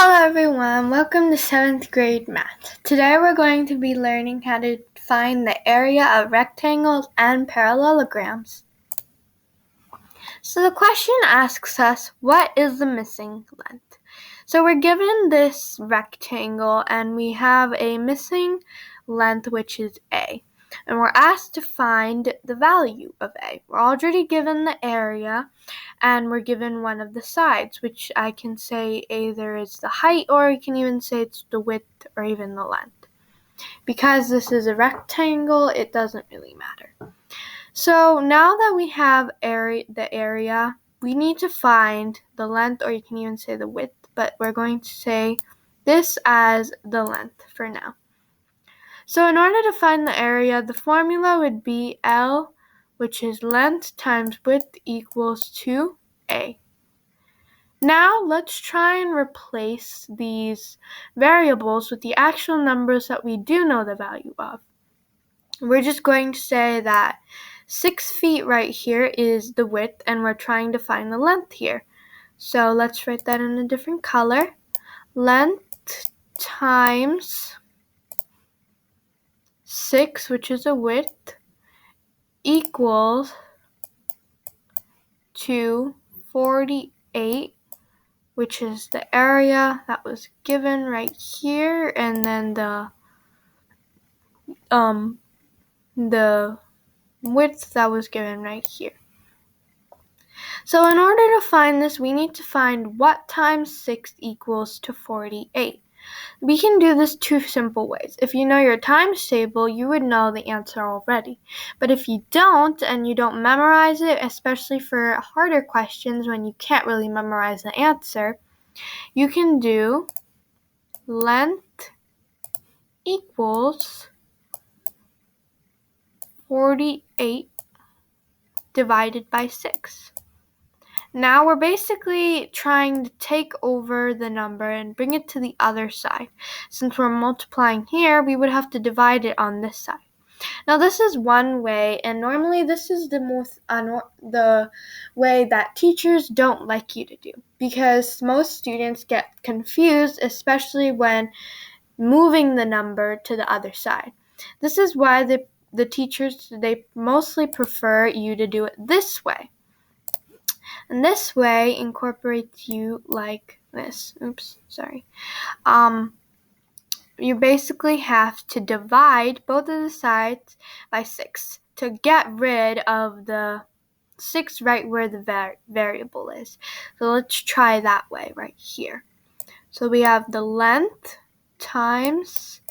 Hello everyone, welcome to 7th grade math. Today we're going to be learning how to find the area of rectangles and parallelograms. So the question asks us, what is the missing length? So we're given this rectangle and we have a missing length which is A. And we're asked to find the value of A. We're already given the area and we're given one of the sides, which I can say either is the height or you can even say it's the width or even the length. Because this is a rectangle, it doesn't really matter. So now that we have the area, we need to find the length, or you can even say the width, but we're going to say this as the length for now. So in order to find the area, the formula would be L, which is length times width equals 2A. Now let's try and replace these variables with the actual numbers that we do know the value of. We're just going to say that 6 feet right here is the width and we're trying to find the length here. So let's write that in a different color. Length times 6, which is a width, equals 248, which is the area that was given right here, and then the width that was given right here. So in order to find this, we need to find what times 6 equals to 48. We can do this two simple ways. If you know your times table, you would know the answer already. But if you don't, and you don't memorize it, especially for harder questions when you can't really memorize the answer, you can do length equals 48 divided by 6. Now we're basically trying to take over the number and bring it to the other side. Since we're multiplying here, we would have to divide it on this side. Now this is one way, and normally this is the way that teachers don't like you to do, because most students get confused, especially when moving the number to the other side. This is why the teachers, they mostly prefer you to do it this way. And this way incorporates you like this. You basically have to divide both of the sides by 6 to get rid of the 6 right where the variable is. So let's try that way right here. So we have the length times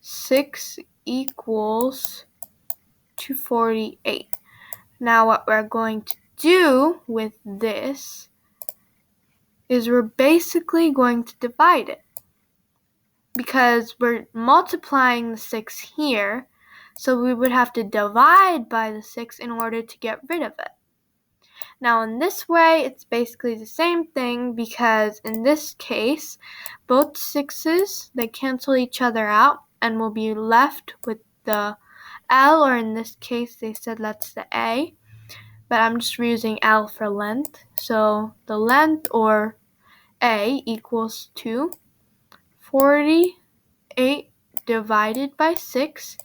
6 equals 248. Now what we're going to do with this is we're basically going to divide it, because we're multiplying the 6 here, so we would have to divide by the 6 in order to get rid of it. Now in this way, it's basically the same thing, because in this case, both 6's, they cancel each other out, and we'll be left with the L, or in this case, they said that's the A. But I'm just using L for length. So the length, or A, equals to 48 divided by 6.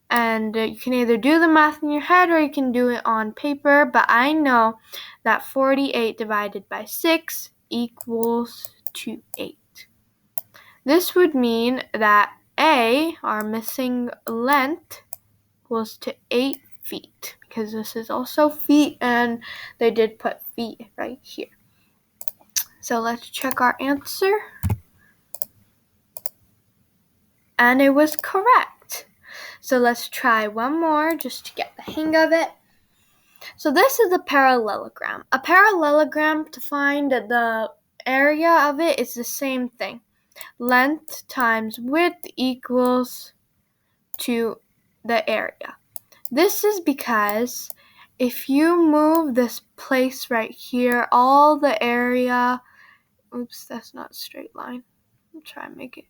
And you can either do the math in your head or you can do it on paper. But I know that 48 divided by 6 equals to 8. This would mean that A, our missing length, equals to 8 feet, because this is also feet and they did put feet right here. So let's check our answer. And it was correct. So let's try one more just to get the hang of it. So this is a parallelogram. A parallelogram, to find the area of it, is the same thing. Length times width equals to the area. This is because if you move this place right here, all the area, that's not a straight line. I'll try and make it.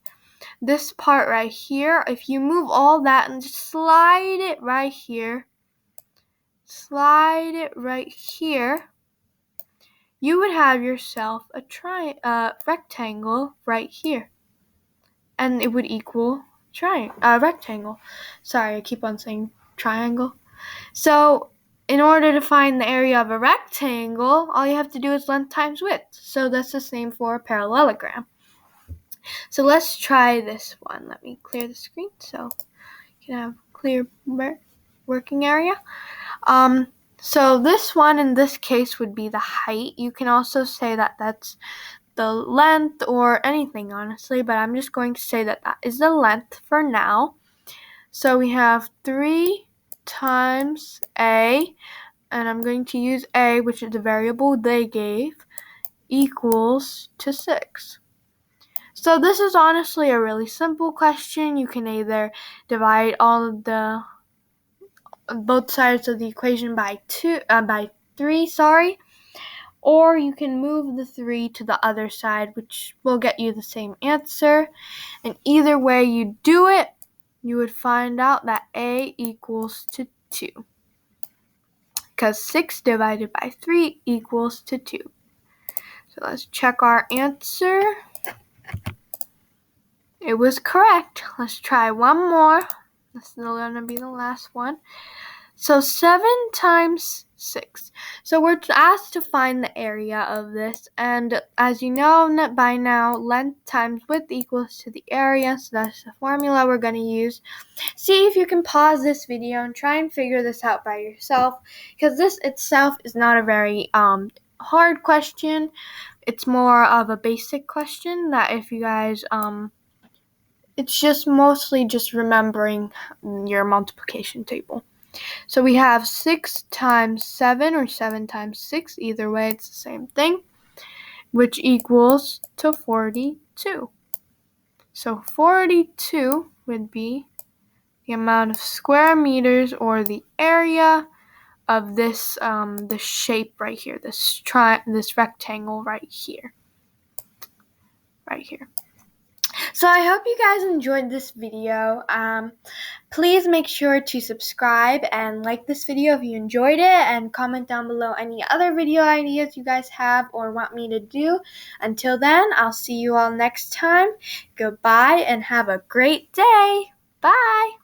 This part right here, if you move all that and just slide it right here, you would have yourself a rectangle right here. And it would equal rectangle. Sorry, I keep on saying triangle. So in order to find the area of a rectangle, all you have to do is length times width. So that's the same for a parallelogram. So let's try this one. Let me clear the screen so you can have clear working area. So this one in this case would be the height. You can also say that that's the length or anything, honestly, but I'm just going to say that that is the length for now. So we have 3 times a, and I'm going to use a, which is the variable they gave, equals to 6. So this is honestly a really simple question. You can either divide both sides of the equation by 3, or you can move the 3 to the other side, which will get you the same answer. And either way you do it, you would find out that a equals to 2. Because 6 divided by 3 equals to 2. So let's check our answer. It was correct. Let's try one more. This is going to be the last one. So 7 times 6. So we're asked to find the area of this. And as you know by now, length times width equals to the area. So that's the formula we're going to use. See if you can pause this video and try and figure this out by yourself. Because this itself is not a very hard question. It's more of a basic question that if you guys... it's just mostly just remembering your multiplication table. So we have 6 times 7 or 7 times 6. Either way, it's the same thing, which equals to 42. So 42 would be the amount of square meters or the area of this shape right here, this rectangle right here. So I hope you guys enjoyed this video. Please make sure to subscribe and like this video if you enjoyed it, and comment down below any other video ideas you guys have or want me to do. Until then, I'll see you all next time. Goodbye and have a great day. Bye.